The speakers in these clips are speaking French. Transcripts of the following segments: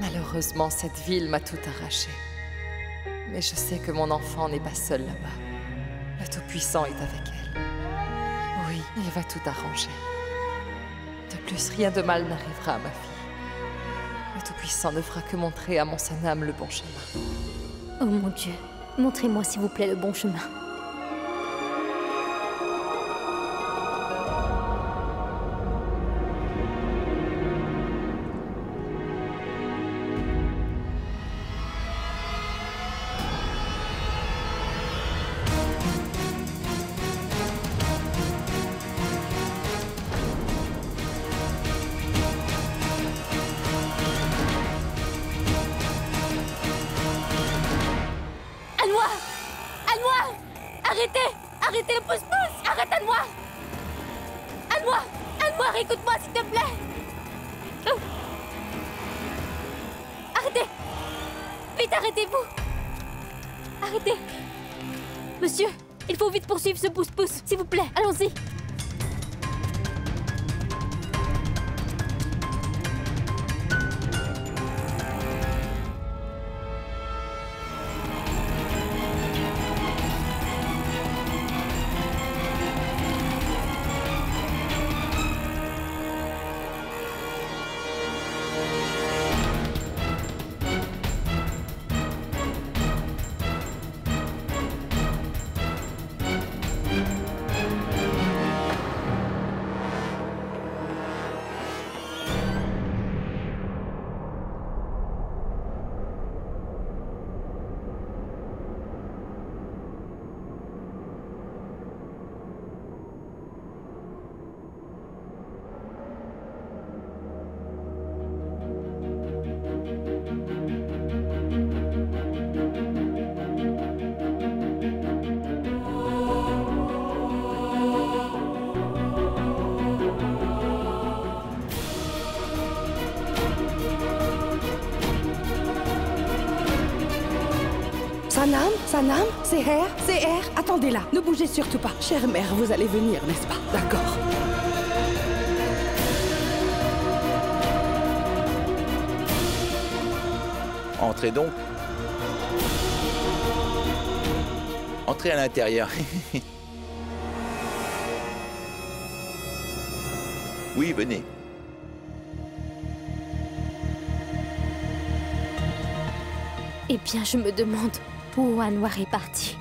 Malheureusement, cette ville m'a tout arraché. Mais je sais que mon enfant n'est pas seul là-bas. Le Tout-Puissant est avec elle. Oui, il va tout arranger. De plus, rien de mal n'arrivera à ma fille. Le Tout-Puissant ne fera que montrer à mon Sanam le bon chemin. Oh mon Dieu, montrez-moi s'il vous plaît le bon chemin. Arrêtez le pouce-pouce! Arrête, Anwar! Anwar, écoute-moi, s'il te plaît! Oh. Arrêtez! Vite, arrêtez-vous! Arrêtez! Monsieur, il faut vite poursuivre ce pouce-pouce, s'il vous plaît, allons-y! Sanam, c'est R, attendez là, ne bougez surtout pas. Chère mère, vous allez venir, n'est-ce pas? D'accord. Entrez donc. Entrez à l'intérieur. Oui, venez. Eh bien, je me demande où Anwar est parti.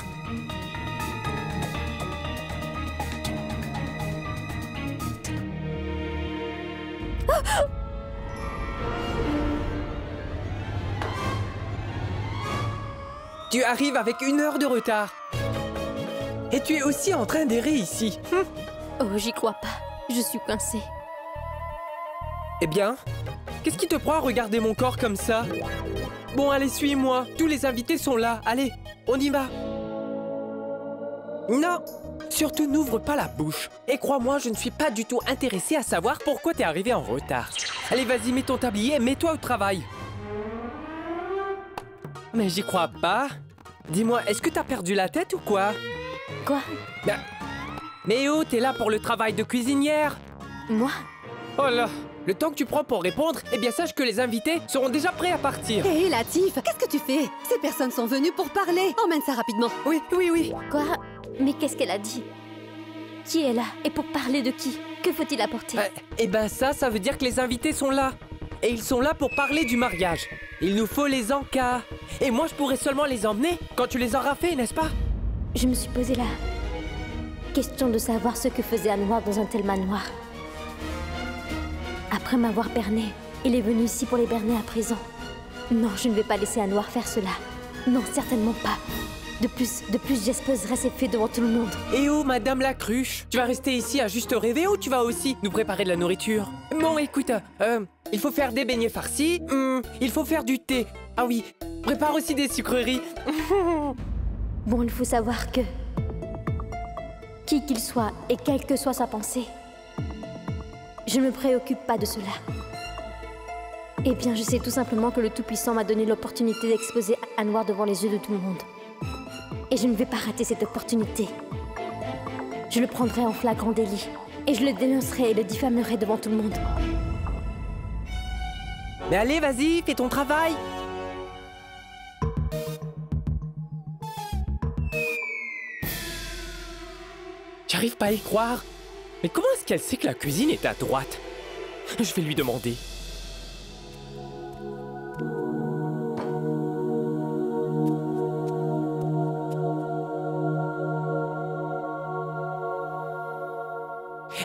Tu arrives avec 1 heure de retard. Et tu es aussi en train d'errer ici. Oh, j'y crois pas. Je suis coincée. Eh bien, qu'est-ce qui te prend à regarder mon corps comme ça? Bon, allez, suis-moi. Tous les invités sont là. Allez, on y va. Non, surtout n'ouvre pas la bouche. Et crois-moi, je ne suis pas du tout intéressée à savoir pourquoi t'es arrivé en retard. Allez, vas-y, mets ton tablier et mets-toi au travail. Mais j'y crois pas. Dis-moi, est-ce que t'as perdu la tête ou quoi? Quoi? Mais oh, t'es là pour le travail de cuisinière. Moi? Oh là, le temps que tu prends pour répondre, eh bien sache que les invités seront déjà prêts à partir. Hé, Latif, qu'est-ce que tu fais? Ces personnes sont venues pour parler. Emmène ça rapidement. Oui. Quoi? Mais qu'est-ce qu'elle a dit? Qui est là? Et pour parler de qui? Que faut-il apporter? Eh ben ça veut dire que les invités sont là. Et ils sont là pour parler du mariage. Il nous faut les encas. Et moi, je pourrais seulement les emmener quand tu les auras fait, n'est-ce pas? Je me suis posé la question de savoir ce que faisait Anwar dans un tel manoir. Après m'avoir berné, il est venu ici pour les berner à présent. Non, je ne vais pas laisser Anwar faire cela. Non, certainement pas. De plus, j'exposerai ses faits devant tout le monde. Eh oh, Madame la Cruche, tu vas rester ici à juste rêver ou tu vas aussi nous préparer de la nourriture? Bon, écoute, il faut faire des beignets farcis, il faut faire du thé. Ah oui, prépare aussi des sucreries. Bon, il faut savoir que... qui qu'il soit et quelle que soit sa pensée, je ne me préoccupe pas de cela. Eh bien, je sais tout simplement que le Tout-Puissant m'a donné l'opportunité d'exposer Anwar devant les yeux de tout le monde. Et je ne vais pas rater cette opportunité. Je le prendrai en flagrant délit. Et je le dénoncerai et le diffamerai devant tout le monde. Mais allez, vas-y, fais ton travail. J'arrive pas à y croire. Mais comment est-ce qu'elle sait que la cuisine est à droite? Je vais lui demander.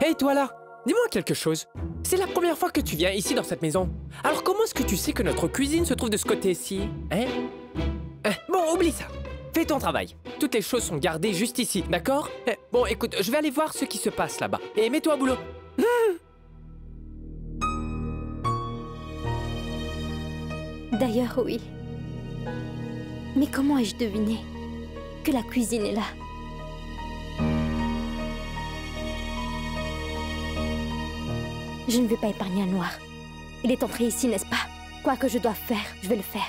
Hey, toi là, dis-moi quelque chose. C'est la première fois que tu viens ici dans cette maison. Alors comment est-ce que tu sais que notre cuisine se trouve de ce côté-ci? Hein? Bon, oublie ça. Fais ton travail. Toutes les choses sont gardées juste ici, d'accord? Bon, écoute, je vais aller voir ce qui se passe là-bas. Et mets-toi au boulot. D'ailleurs, oui. Mais comment ai-je deviné que la cuisine est là? Je ne vais pas épargner Anwar. Il est entré ici, n'est-ce pas? Quoi que je doive faire, je vais le faire.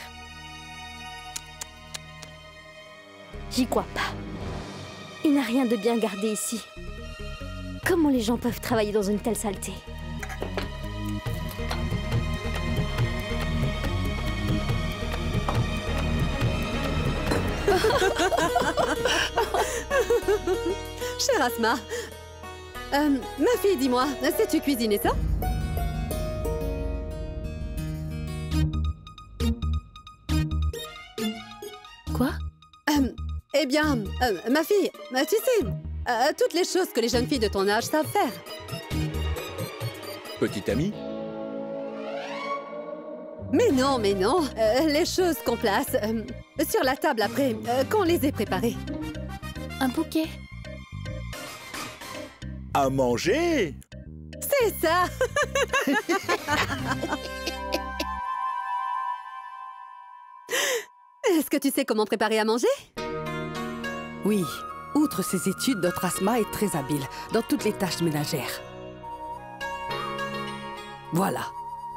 J'y crois pas. Il n'a rien de bien gardé ici. Comment les gens peuvent travailler dans une telle saleté? Chère Asma, ma fille, dis-moi, sais-tu cuisiner ça? Quoi? Eh bien, ma fille, tu sais, toutes les choses que les jeunes filles de ton âge savent faire. Petite amie? Mais non, les choses qu'on place sur la table après qu'on les ait préparées. Un bouquet? À manger? C'est ça. Est-ce que tu sais comment préparer à manger? Oui, outre ses études, notre Asma est très habile dans toutes les tâches ménagères. Voilà,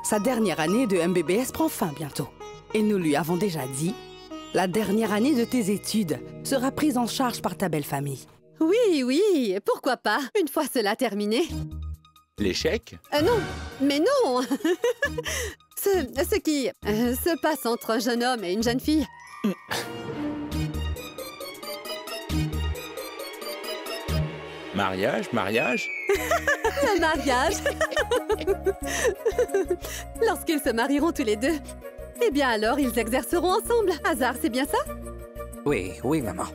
sa dernière année de MBBS prend fin bientôt. Et nous lui avons déjà dit, la dernière année de tes études sera prise en charge par ta belle famille. Oui, pourquoi pas, une fois cela terminé. L'échec? Non, mais non. Ce qui se passe entre un jeune homme et une jeune fille. Mariage? Le mariage. Lorsqu'ils se marieront tous les deux, eh bien alors ils exerceront ensemble. Hasard, c'est bien ça? Oui, maman.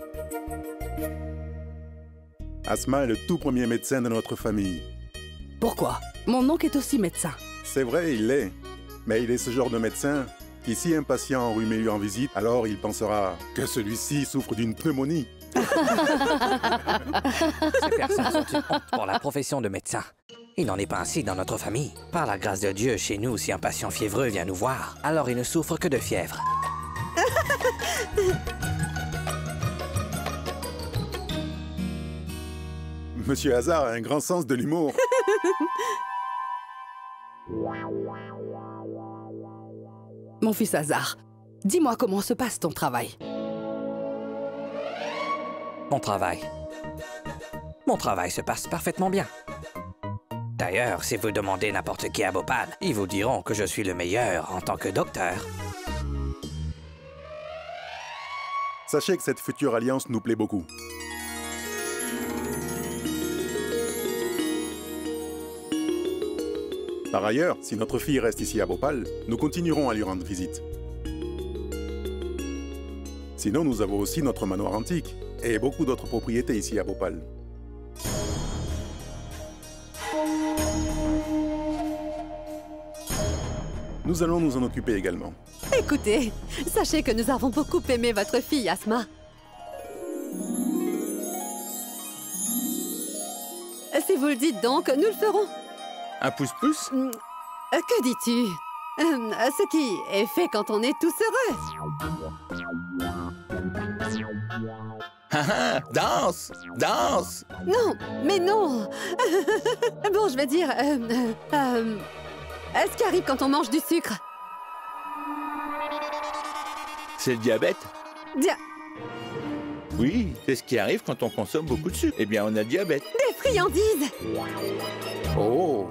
Asma est le tout premier médecin de notre famille. Pourquoi? Mon oncle est aussi médecin. C'est vrai, il l'est. Mais il est ce genre de médecin qui, si un patient enrhumé lui en visite, alors il pensera que celui-ci souffre d'une pneumonie. Ces personnes sont une honte pour la profession de médecin. Il n'en est pas ainsi dans notre famille. Par la grâce de Dieu, chez nous, si un patient fiévreux vient nous voir, alors il ne souffre que de fièvre. Monsieur Hazard a un grand sens de l'humour. Mon fils Hazard, dis-moi comment se passe ton travail. Mon travail se passe parfaitement bien. D'ailleurs, si vous demandez n'importe qui à Bhopal, ils vous diront que je suis le meilleur en tant que docteur. Sachez que cette future alliance nous plaît beaucoup. Par ailleurs, si notre fille reste ici à Bhopal, nous continuerons à lui rendre visite. Sinon, nous avons aussi notre manoir antique et beaucoup d'autres propriétés ici à Bhopal. Nous allons nous en occuper également. Écoutez, sachez que nous avons beaucoup aimé votre fille, Asma. Si vous le dites donc, nous le ferons. Un pouce-pouce? Que dis-tu? Ce qui est fait quand on est tous heureux. Danse! Danse! Non, mais non. Bon, je vais dire... ce qui arrive quand on mange du sucre. C'est le diabète? Dia... Oui, c'est ce qui arrive quand on consomme beaucoup de sucre. Eh bien, on a le diabète. Des friandises. Oh!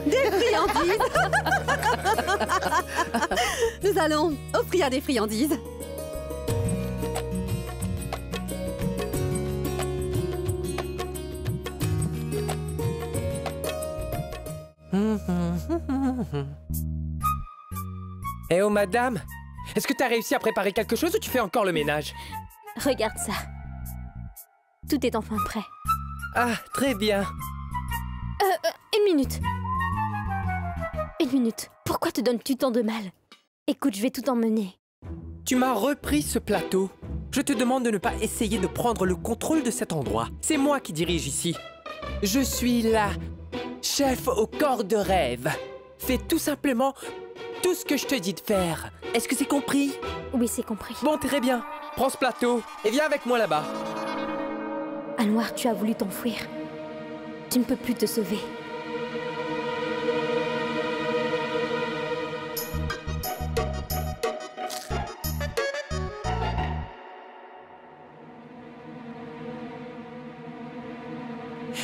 Des friandises. Nous allons offrir des friandises. Eh oh, madame! Est-ce que t'as réussi à préparer quelque chose ou tu fais encore le ménage? Regarde ça. Tout est enfin prêt. Ah, très bien. Une minute. Une minute. Pourquoi te donnes-tu tant de mal? Écoute, je vais tout emmener. Tu m'as repris ce plateau. Je te demande de ne pas essayer de prendre le contrôle de cet endroit. C'est moi qui dirige ici. Je suis la chef au corps de rêve. Fais tout simplement tout ce que je te dis de faire. Est-ce que c'est compris? Oui, c'est compris. Bon, très bien. Prends ce plateau et viens avec moi là-bas. Anwar, tu as voulu t'enfuir. Tu ne peux plus te sauver.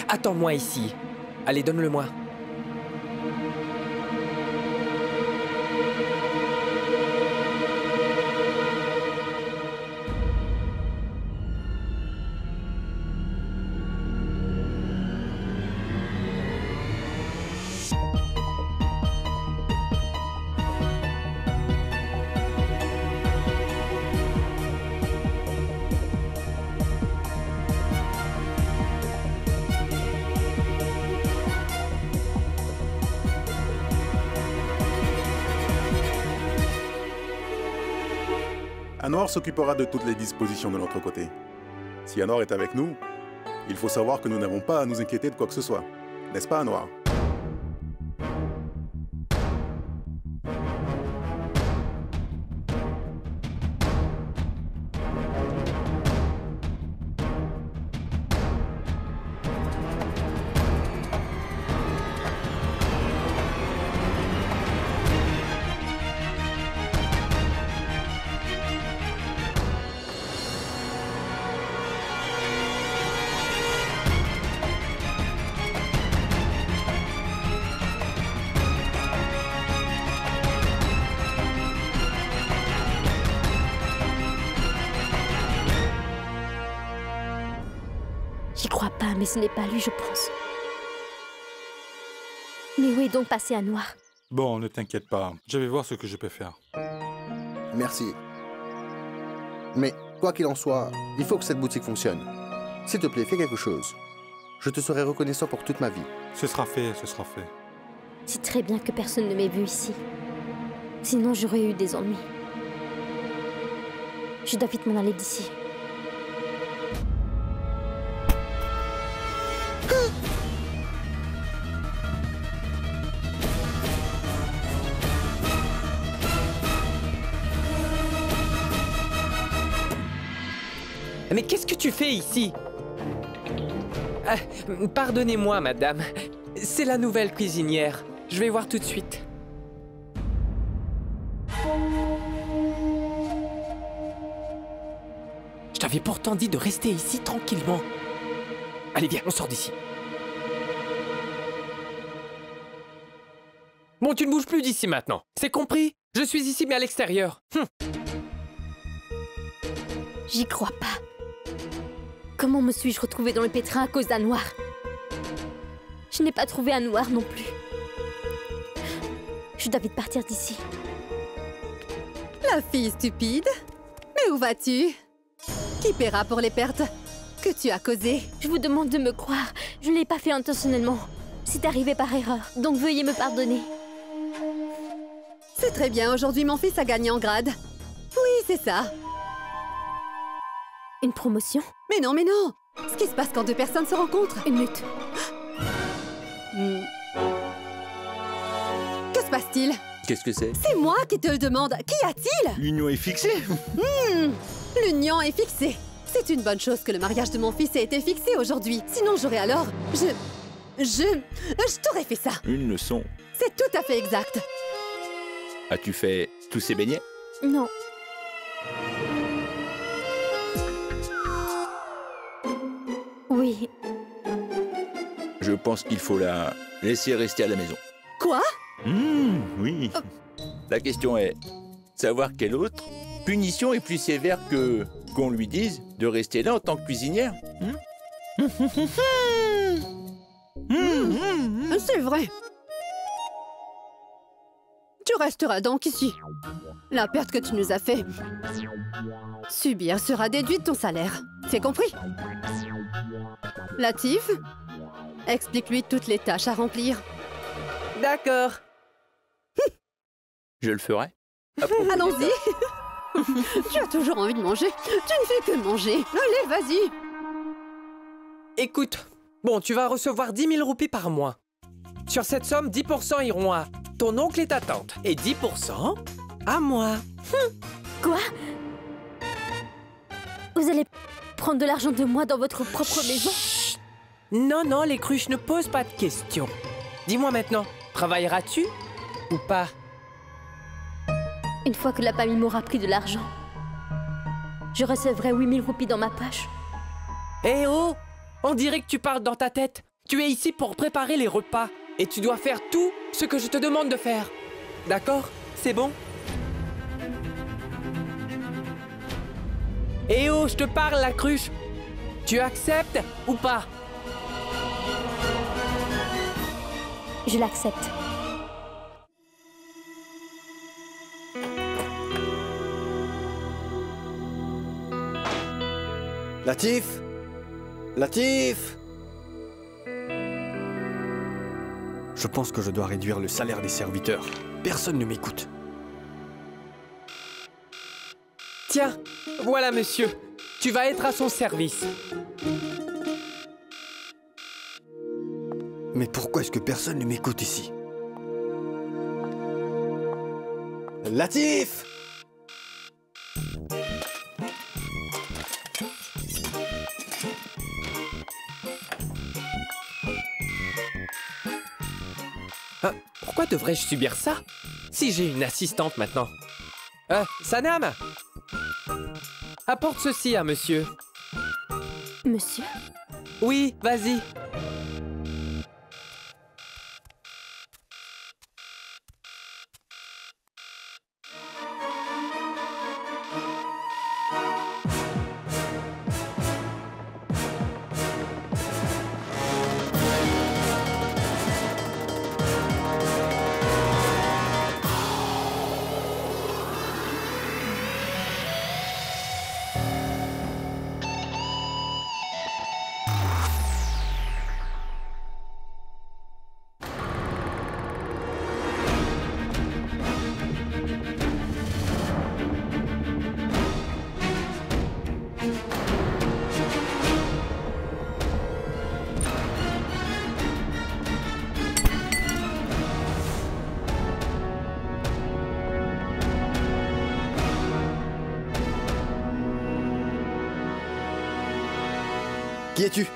Attends-moi ici. Allez, donne-le-moi. Anwar s'occupera de toutes les dispositions de notre côté. Si Anwar est avec nous, il faut savoir que nous n'avons pas à nous inquiéter de quoi que ce soit. N'est-ce pas, Anwar? J'y crois pas, mais ce n'est pas lui, je pense. Mais où est donc passé Anwar? Bon, ne t'inquiète pas. Je vais voir ce que je peux faire. Merci. Mais, quoi qu'il en soit, il faut que cette boutique fonctionne. S'il te plaît, fais quelque chose. Je te serai reconnaissant pour toute ma vie. Ce sera fait, ce sera fait. C'est très bien que personne ne m'ait vu ici. Sinon, j'aurais eu des ennuis. Je dois vite m'en aller d'ici. Mais qu'est-ce que tu fais ici? Pardonnez-moi, madame. C'est la nouvelle cuisinière. Je vais voir tout de suite. Je t'avais pourtant dit de rester ici tranquillement. Allez, viens, on sort d'ici. Bon, tu ne bouges plus d'ici maintenant. C'est compris? Je suis ici, mais à l'extérieur. J'y crois pas. Comment me suis-je retrouvée dans le pétrin à cause d'Anwar? Je n'ai pas trouvé Anwar non plus. Je dois vite partir d'ici. La fille stupide. Mais où vas-tu? Qui paiera pour les pertes que tu as causées? Je vous demande de me croire. Je ne l'ai pas fait intentionnellement. C'est arrivé par erreur, donc veuillez me pardonner. C'est très bien, aujourd'hui mon fils a gagné en grade. Oui, c'est ça. Une promotion? Mais non, mais non. Ce qui se passe quand deux personnes se rencontrent. Une minute. Que se passe-t-il? Qu'est-ce que c'est? C'est moi qui te le demande. Qu'y a-t-il? L'union est fixée. L'union est fixée. C'est une bonne chose que le mariage de mon fils ait été fixé aujourd'hui. Sinon, j'aurais alors... Je t'aurais fait ça. Une leçon. C'est tout à fait exact. As-tu fait tous ces beignets? Non. Oui. Je pense qu'il faut la laisser rester à la maison. Quoi? Oui. La question est, savoir quelle autre punition est plus sévère que qu'on lui dise de rester là en tant que cuisinière? C'est vrai. Tu resteras donc ici. La perte que tu nous as fait subir sera déduite de ton salaire. C'est compris? Latif, explique-lui toutes les tâches à remplir. D'accord. Je le ferai. Allons-y. Tu as toujours envie de manger. Tu ne fais que manger. Allez, vas-y. Écoute, bon, tu vas recevoir 10 000 roupies par mois. Sur cette somme, 10% iront à ton oncle et ta tante. Et 10% à moi. Quoi? Vous allez prendre de l'argent de moi dans votre propre maison? Non, non, les cruches ne posent pas de questions. Dis-moi maintenant, travailleras-tu ou pas? Une fois que la famille m'aura pris de l'argent, je recevrai 8000 roupies dans ma poche. Eh oh! On dirait que tu parles dans ta tête. Tu es ici pour préparer les repas. Et tu dois faire tout ce que je te demande de faire. D'accord? C'est bon? Eh oh, je te parle, la cruche. Tu acceptes ou pas? Je l'accepte. Latif! Latif! Je pense que je dois réduire le salaire des serviteurs. Personne ne m'écoute. Tiens, voilà monsieur. Tu vas être à son service. Mais pourquoi est-ce que personne ne m'écoute ici? Latif! Pourquoi devrais-je subir ça si j'ai une assistante maintenant? Sanam! Apporte ceci à monsieur. Monsieur? Oui, vas-y. Qui es-tu?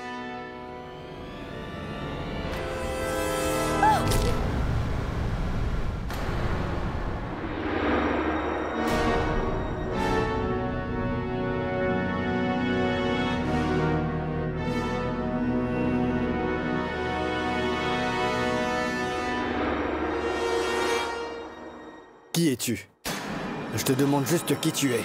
Qui es-tu? Je te demande juste qui tu es.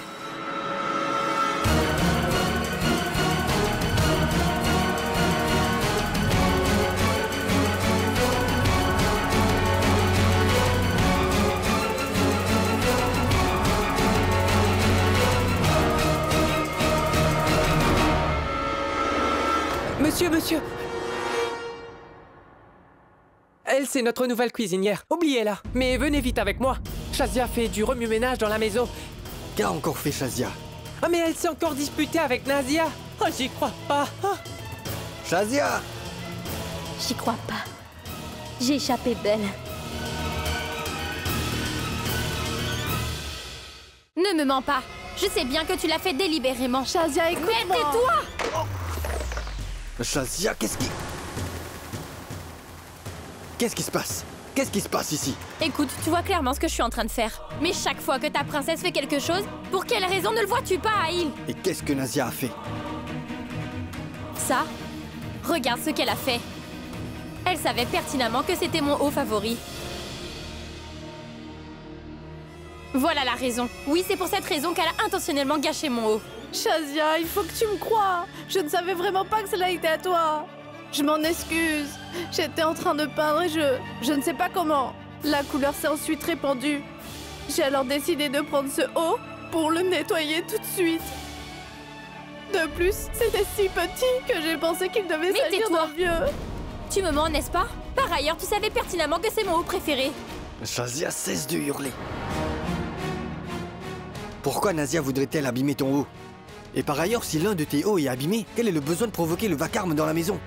Monsieur! Elle, c'est notre nouvelle cuisinière. Oubliez-la. Mais venez vite avec moi. Shazia fait du remue-ménage dans la maison. Qu'a encore fait Shazia? Ah, mais elle s'est encore disputée avec Nazia. Oh, j'y crois pas. Oh. Shazia! J'y crois pas. J'ai échappé belle. Ne me mens pas. Je sais bien que tu l'as fait délibérément. Shazia, écoute-moi. Mais tais-toi! Shazia, qu'est-ce qui se passe? Qu'est-ce qui se passe ici? Écoute, tu vois clairement ce que je suis en train de faire. Mais chaque fois que ta princesse fait quelque chose, pour quelle raison ne le vois-tu pas, Aïl? Et qu'est-ce que Nazia a fait? Ça? Regarde ce qu'elle a fait. Elle savait pertinemment que c'était mon haut favori. Voilà la raison. Oui, c'est pour cette raison qu'elle a intentionnellement gâché mon haut. Shazia, il faut que tu me crois. Je ne savais vraiment pas que cela était à toi. Je m'en excuse. J'étais en train de peindre et je ne sais pas comment. La couleur s'est ensuite répandue. J'ai alors décidé de prendre ce haut pour le nettoyer tout de suite. De plus, c'était si petit que j'ai pensé qu'il devait s'agir d'un vieux. Tu me mens, n'est-ce pas? Par ailleurs, tu savais pertinemment que c'est mon haut préféré. Shazia, cesse de hurler. Pourquoi Nazia voudrait-elle abîmer ton haut? Et par ailleurs, si l'un de tes hauts est abîmé, quel est le besoin de provoquer le vacarme dans la maison?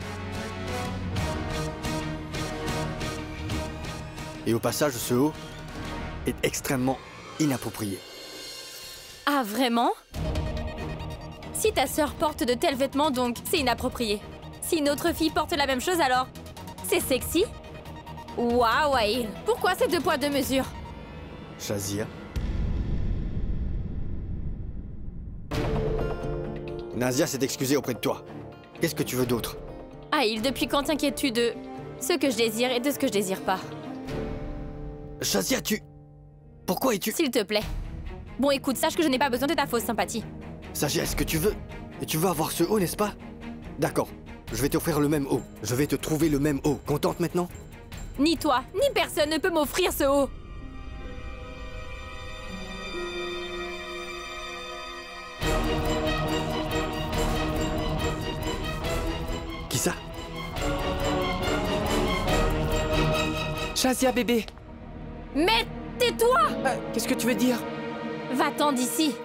Et au passage, ce haut est extrêmement inapproprié. Ah, vraiment? Si ta sœur porte de tels vêtements, donc c'est inapproprié. Si une autre fille porte la même chose, alors c'est sexy? Waouh, Aïl. Pourquoi ces 2 poids 2 mesures? Shazia. Nazia s'est excusée auprès de toi. Qu'est-ce que tu veux d'autre? Aïl, depuis quand t'inquiètes-tu de ce que je désire et de ce que je désire pas? Shazia, pourquoi es-tu... S'il te plaît. Bon, écoute, sache que je n'ai pas besoin de ta fausse sympathie. Shazia, est-ce que tu veux... Et tu veux avoir ce haut, n'est-ce pas? D'accord. Je vais t'offrir le même haut. Je vais te trouver le même haut. Contente maintenant? Ni toi, ni personne ne peut m'offrir ce haut. Qui ça? Shazia, bébé. Mais tais-toi! Qu'est-ce que tu veux dire? Va-t'en d'ici.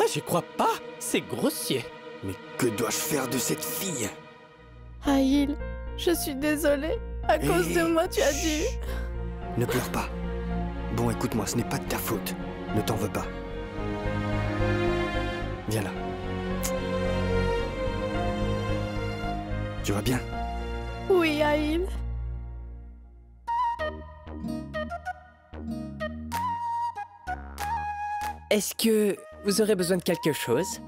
Ah, j'y crois pas. C'est grossier. Mais que dois-je faire de cette fille? Aïl, je suis désolée. À cause de moi, tu as dû... Ne pleure pas. Bon, écoute-moi, ce n'est pas de ta faute. Ne t'en veux pas. Viens là. Tu vas bien? Oui, Aïl. Est-ce que vous aurez besoin de quelque chose?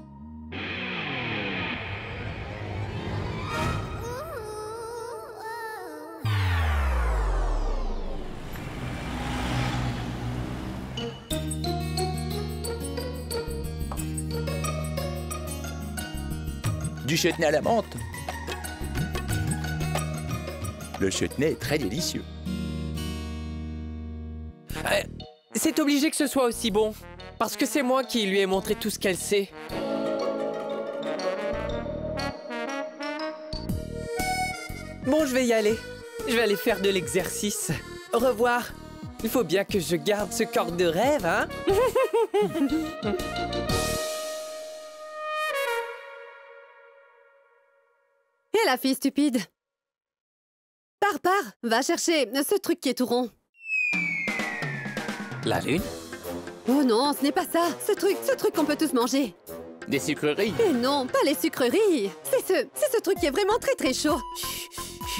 Du chutney à la menthe. Le chutney est très délicieux. C'est obligé que ce soit aussi bon. Parce que c'est moi qui lui ai montré tout ce qu'elle sait. Bon, je vais y aller. Je vais aller faire de l'exercice. Au revoir. Il faut bien que je garde ce corps de rêve, hein? Et la fille stupide? Pars, va chercher ce truc qui est tout rond. La lune? Oh non, ce n'est pas ça. Ce truc qu'on peut tous manger. Des sucreries? Et non, pas les sucreries. C'est ce truc qui est vraiment très très chaud.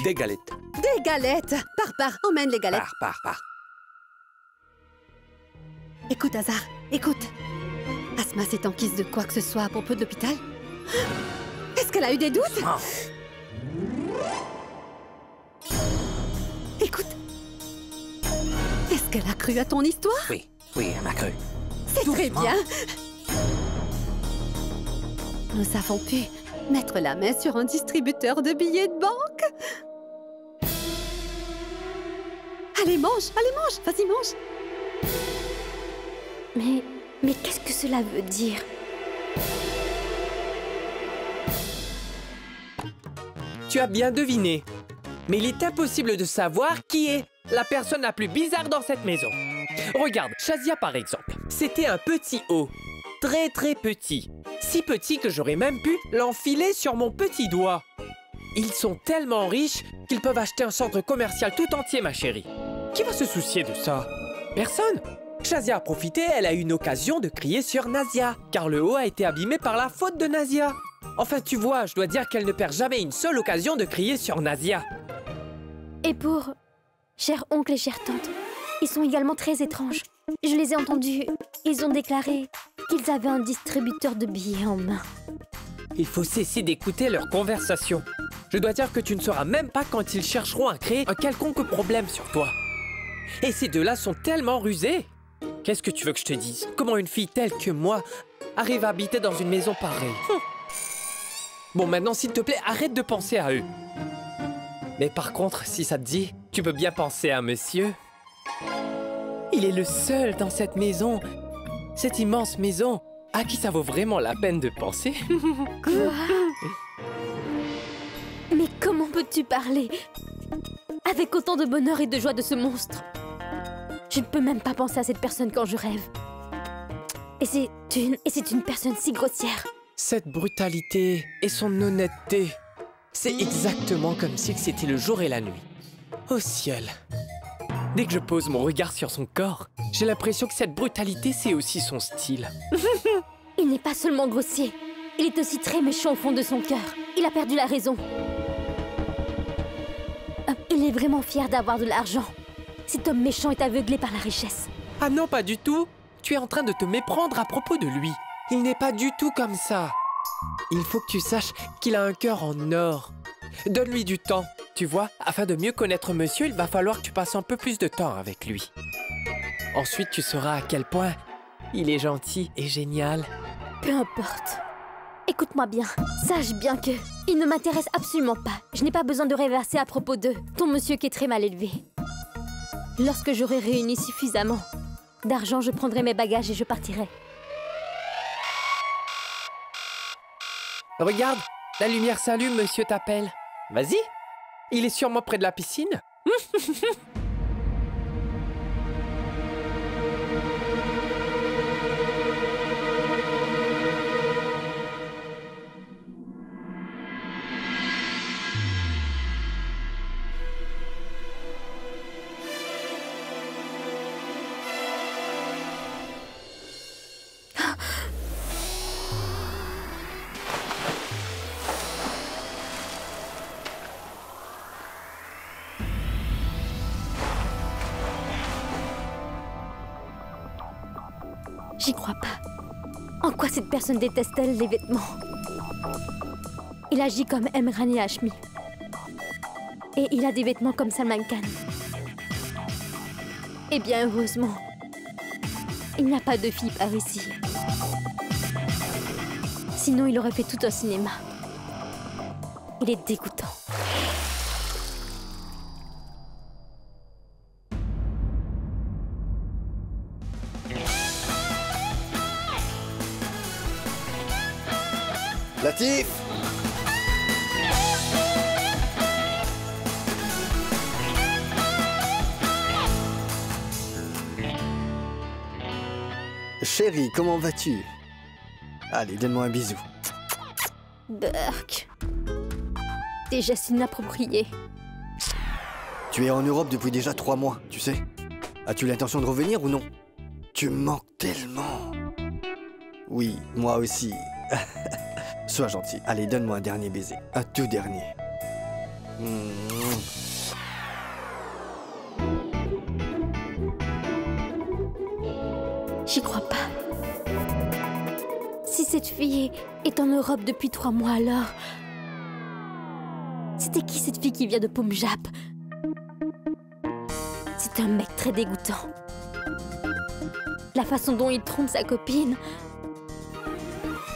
Des galettes. Des galettes. Pars, emmène les galettes. Pars. Écoute, Hazard, écoute. Asma s'est enquise de quoi que ce soit à propos de l'hôpital? Est-ce qu'elle a eu des doutes? Écoute. Est-ce qu'elle a cru à ton histoire? Oui, elle m'a cru. C'est très bien. Nous avons pu mettre la main sur un distributeur de billets de banque. Allez, mange, vas-y, mange. Mais qu'est-ce que cela veut dire? tu as bien deviné. Mais il est impossible de savoir qui est la personne la plus bizarre dans cette maison. Regarde, Shazia par exemple. C'était un petit haut. Très très petit. Si petit que j'aurais même pu l'enfiler sur mon petit doigt. Ils sont tellement riches qu'ils peuvent acheter un centre commercial tout entier, ma chérie. Qui va se soucier de ça? Personne. Shazia a profité, elle a eu une occasion de crier sur Nazia, car le haut a été abîmé par la faute de Nazia. Enfin, tu vois, je dois dire qu'elle ne perd jamais une seule occasion de crier sur Nazia. Et pour cher oncle et chère tante, ils sont également très étranges. Je les ai entendus, ils ont déclaré qu'ils avaient un distributeur de billets en main. Il faut cesser d'écouter leur conversation. Je dois dire que tu ne sauras même pas quand ils chercheront à créer un quelconque problème sur toi. Et ces deux-là sont tellement rusés. Qu'est-ce que tu veux que je te dise? Comment une fille telle que moi arrive à habiter dans une maison pareille? Bon, maintenant, s'il te plaît, arrête de penser à eux. Mais par contre, si ça te dit, tu peux bien penser à monsieur. Il est le seul dans cette maison, cette immense maison, à qui ça vaut vraiment la peine de penser. Quoi? Mais comment peux-tu parler avec autant de bonheur et de joie de ce monstre? Je ne peux même pas penser à cette personne quand je rêve. Et c'est une personne si grossière. Cette brutalité et son honnêteté, c'est exactement comme si c'était le jour et la nuit. Oh ciel! Dès que je pose mon regard sur son corps, j'ai l'impression que cette brutalité, c'est aussi son style. Il n'est pas seulement grossier, il est aussi très méchant au fond de son cœur. Il a perdu la raison. Il est vraiment fier d'avoir de l'argent. Cet homme méchant est aveuglé par la richesse. Ah non, pas du tout! Tu es en train de te méprendre à propos de lui. Il n'est pas du tout comme ça. Il faut que tu saches qu'il a un cœur en or. Donne-lui du temps, tu vois. Afin de mieux connaître monsieur, il va falloir que tu passes un peu plus de temps avec lui. Ensuite, tu sauras à quel point il est gentil et génial. Peu importe. Écoute-moi bien. Sache bien que il ne m'intéresse absolument pas. Je n'ai pas besoin de rêvasser à propos d'eux. Ton monsieur qui est très mal élevé. Lorsque j'aurai réuni suffisamment d'argent, je prendrai mes bagages et je partirai. Regarde, la lumière s'allume, monsieur t'appelle. Vas-y, il est sûrement près de la piscine. J'y crois pas. En quoi cette personne déteste-t-elle les vêtements? Il agit comme Emrani Hashmi. Et il a des vêtements comme Salman Khan. Eh bien, heureusement, il n'y a pas de fille par ici. Sinon, il aurait fait tout un cinéma. Il est dégoûtant. Latif! Chérie, comment vas-tu? Allez, donne-moi un bisou. Burke. Des gestes inappropriés. Tu es en Europe depuis déjà 3 mois, tu sais. As-tu l'intention de revenir ou non? Tu me manques tellement. Oui, moi aussi. Sois gentil. Allez, donne-moi un dernier baiser. Un tout dernier. J'y crois pas. Si cette fille est en Europe depuis 3 mois, alors... C'était qui cette fille qui vient de Punjab? C'est un mec très dégoûtant. La façon dont il trompe sa copine...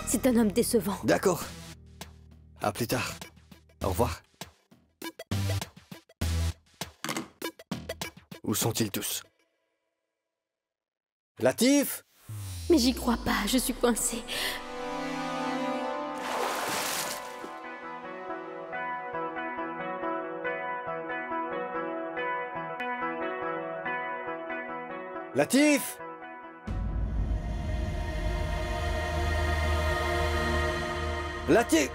C'est un homme décevant. D'accord. À plus tard. Au revoir. Où sont-ils tous? Latif! Mais j'y crois pas, je suis coincée. Latif! Latif!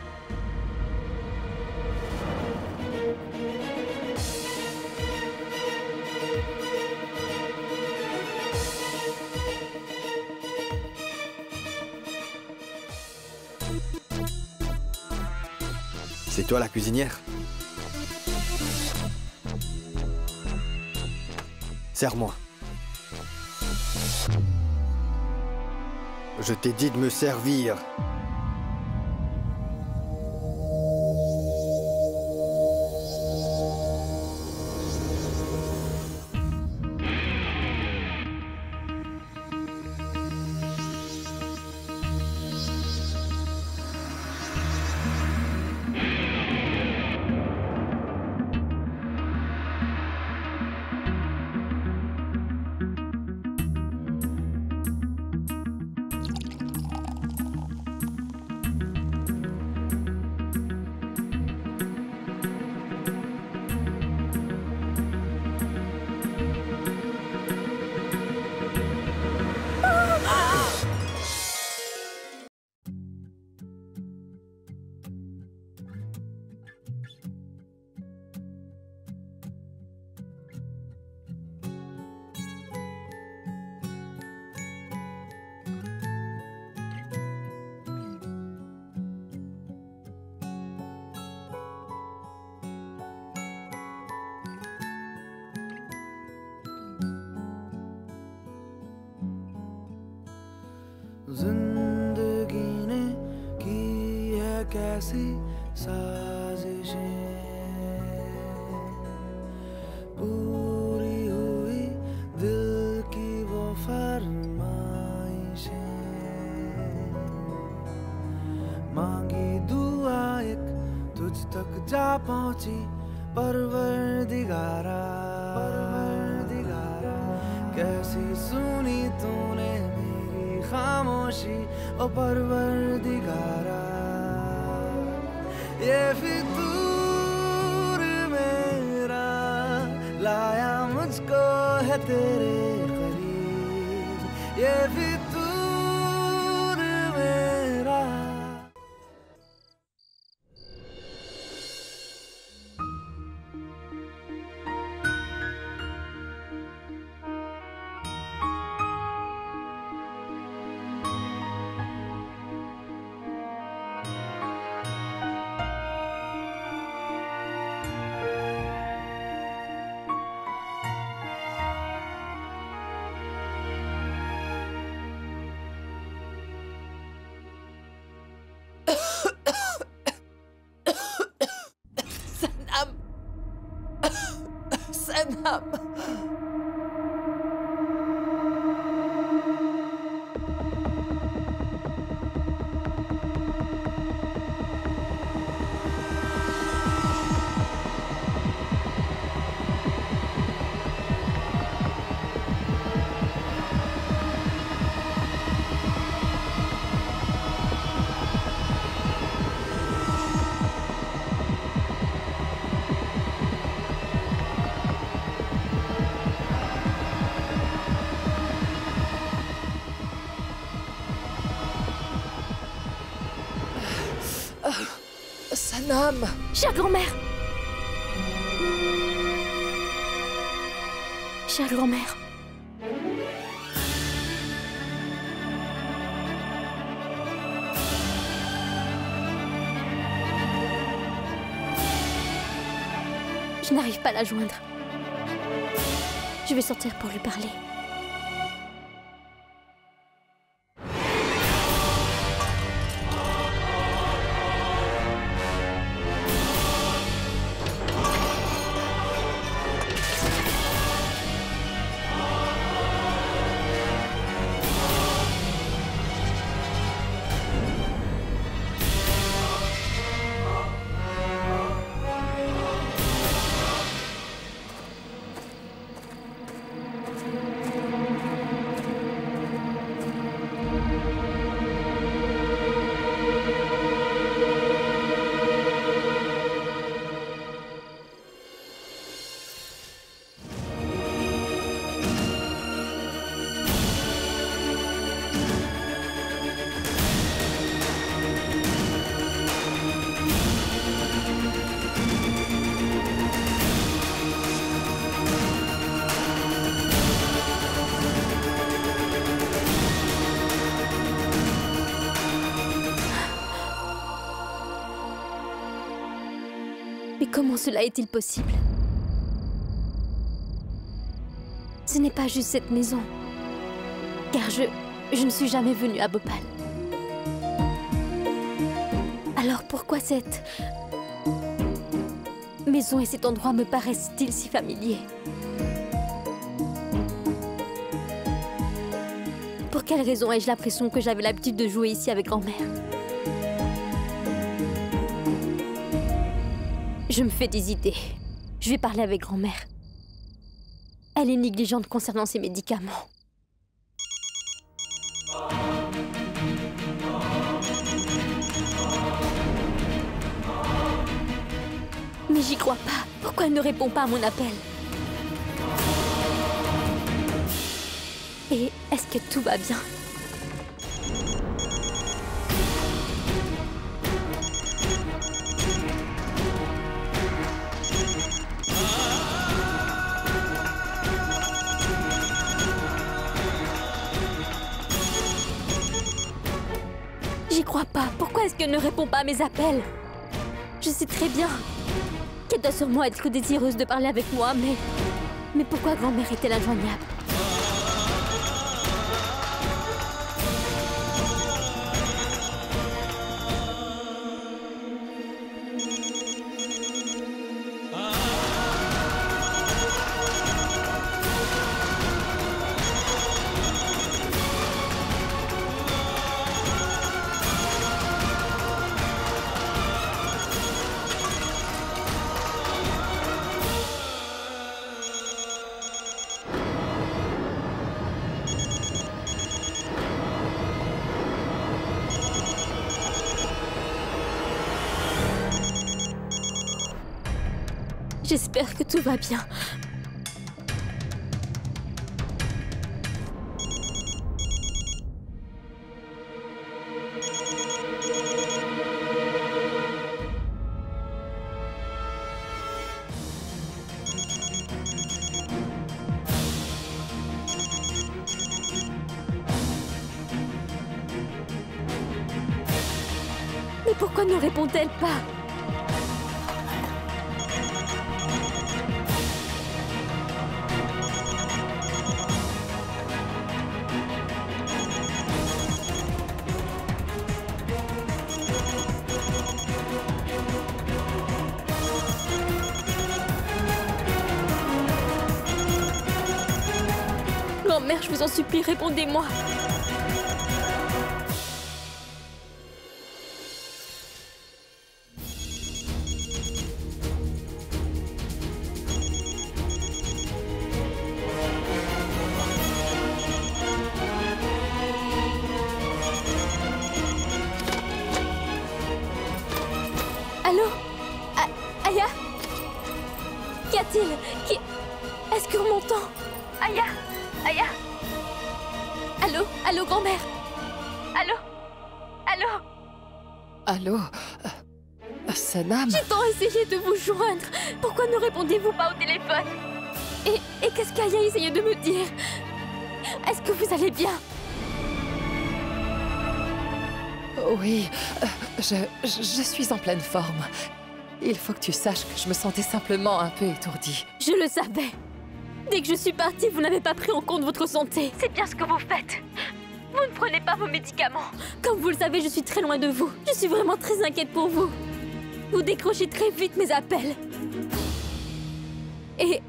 C'est toi la cuisinière? Sers-moi. Je t'ai dit de me servir. जिंदगी ने की है कैसी साजिशें पूरी हुई दिल की वो फरमाइशें मांगी दुआ एक तुझ तक जा पहुंची परवरदिगारा कैसी सुनी तूने खामोशी ओ परवरदिगारा ये फितूर मेरा लाया मुझको है तेरे करीब ये फितूर मेरा Sanam. Sanam. Chère grand-mère. Chère grand-mère. Je n'arrive pas à la joindre. Je vais sortir pour lui parler. Comment cela est-il possible? Ce n'est pas juste cette maison. Car je ne suis jamais venue à Bhopal. Alors pourquoi cette maison et cet endroit me paraissent-ils si familiers? Pour quelle raison ai-je l'impression que j'avais l'habitude de jouer ici avec grand-mère? Je me fais des idées. Je vais parler avec grand-mère. Elle est négligente concernant ses médicaments. Mais j'y crois pas. Pourquoi elle ne répond pas à mon appel? Et est-ce que tout va bien? J'y crois pas. Pourquoi est-ce qu'elle ne répond pas à mes appels? Je sais très bien qu'elle doit sûrement être désireuse de parler avec moi, mais pourquoi grand-mère est-elle injoignable? J'espère que tout va bien. Mais pourquoi ne répond-elle pas? Grand-mère, je vous en supplie, répondez-moi. Allô? Aya? Qu'y a-t-il? Est-ce qu'on m'entend? Aya? Aya? Allô? Allô, grand-mère? Allô? Allô? Allô? Sanam? J'ai tant essayé de vous joindre. Pourquoi ne répondez-vous pas au téléphone? Et qu'est-ce qu'Aya essayait de me dire? Est-ce que vous allez bien? Oui, je suis en pleine forme. Il faut que tu saches que je me sentais simplement un peu étourdie. Je le savais. Dès que je suis partie, vous n'avez pas pris en compte votre santé. C'est bien ce que vous faites. Vous ne prenez pas vos médicaments. Comme vous le savez, je suis très loin de vous. Je suis vraiment très inquiète pour vous. Vous décrochez très vite mes appels. Et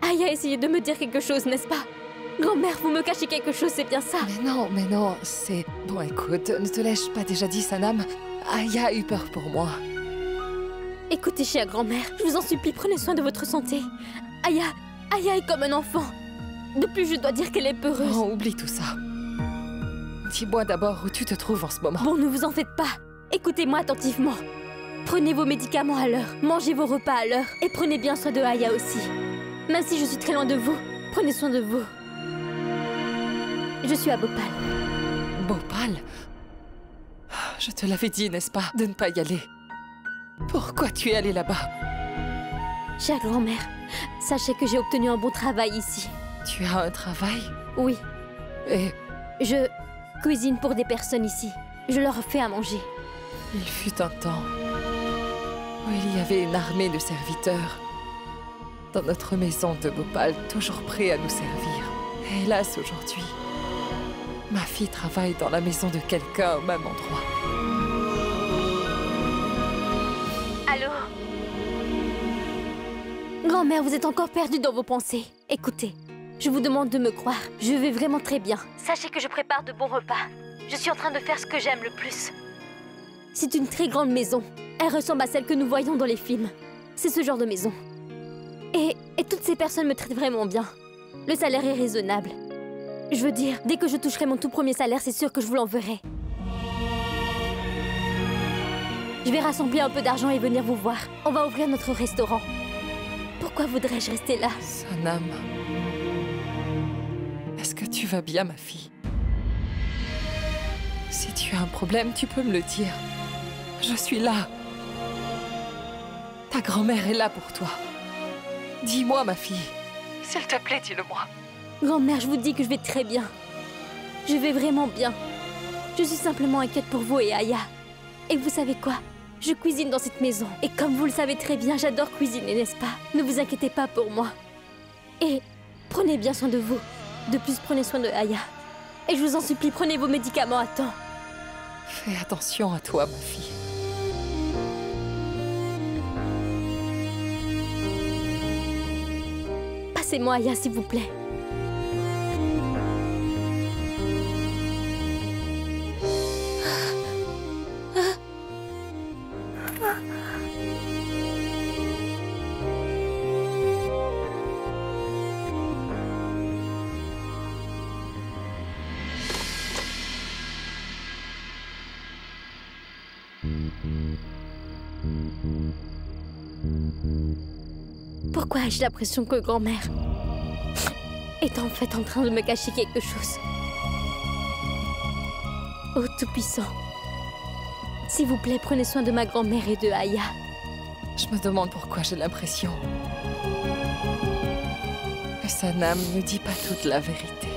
Aya a essayé de me dire quelque chose, n'est-ce pas? Grand-mère, vous me cachez quelque chose, c'est bien ça? Mais non, c'est... Bon, écoute, ne te l'ai-je pas déjà dit, Sanam? Aya a eu peur pour moi. Écoutez, chère grand-mère, je vous en supplie, prenez soin de votre santé. Aya est comme un enfant. De plus, je dois dire qu'elle est peureuse. Oh, oublie tout ça. Dis-moi d'abord où tu te trouves en ce moment. Bon, ne vous en faites pas. Écoutez-moi attentivement. Prenez vos médicaments à l'heure, mangez vos repas à l'heure et prenez bien soin de Aya aussi. Même si je suis très loin de vous, prenez soin de vous. Je suis à Bhopal. Bhopal? Je te l'avais dit, n'est-ce pas, de ne pas y aller. Pourquoi tu es allée là-bas? Chère grand-mère, sachez que j'ai obtenu un bon travail ici. Tu as un travail? Oui. Et... Je cuisine pour des personnes ici. Je leur fais à manger. Il fut un temps où il y avait une armée de serviteurs. Dans notre maison de Bhopal, toujours prêts à nous servir. Et hélas, aujourd'hui, ma fille travaille dans la maison de quelqu'un au même endroit. Allô? Grand-mère, vous êtes encore perdue dans vos pensées. Écoutez, je vous demande de me croire. Je vais vraiment très bien. Sachez que je prépare de bons repas. Je suis en train de faire ce que j'aime le plus. C'est une très grande maison. Elle ressemble à celle que nous voyons dans les films. C'est ce genre de maison. Et toutes ces personnes me traitent vraiment bien. Le salaire est raisonnable. Je veux dire, dès que je toucherai mon tout premier salaire, c'est sûr que je vous l'enverrai. Je vais rassembler un peu d'argent et venir vous voir. On va ouvrir notre restaurant. Pourquoi voudrais-je rester là? Sonam, est-ce que tu vas bien, ma fille? Si tu as un problème, tu peux me le dire. Je suis là. Ta grand-mère est là pour toi. Dis-moi, ma fille. S'il te plaît, dis-le-moi. Grand-mère, je vous dis que je vais très bien. Je vais vraiment bien. Je suis simplement inquiète pour vous et Aya. Et vous savez quoi? Je cuisine dans cette maison. Et comme vous le savez très bien, j'adore cuisiner, n'est-ce pas? Ne vous inquiétez pas pour moi. Et prenez bien soin de vous. De plus, prenez soin de Aya. Et je vous en supplie, prenez vos médicaments à temps. Fais attention à toi, ma fille. Passez-moi Aya, s'il vous plaît. Pourquoi ai-je l'impression que grand-mère est en fait en train de me cacher quelque chose? Ô Tout-Puissant, s'il vous plaît, prenez soin de ma grand-mère et de Aya. Je me demande pourquoi j'ai l'impression que Sonam ne dit pas toute la vérité.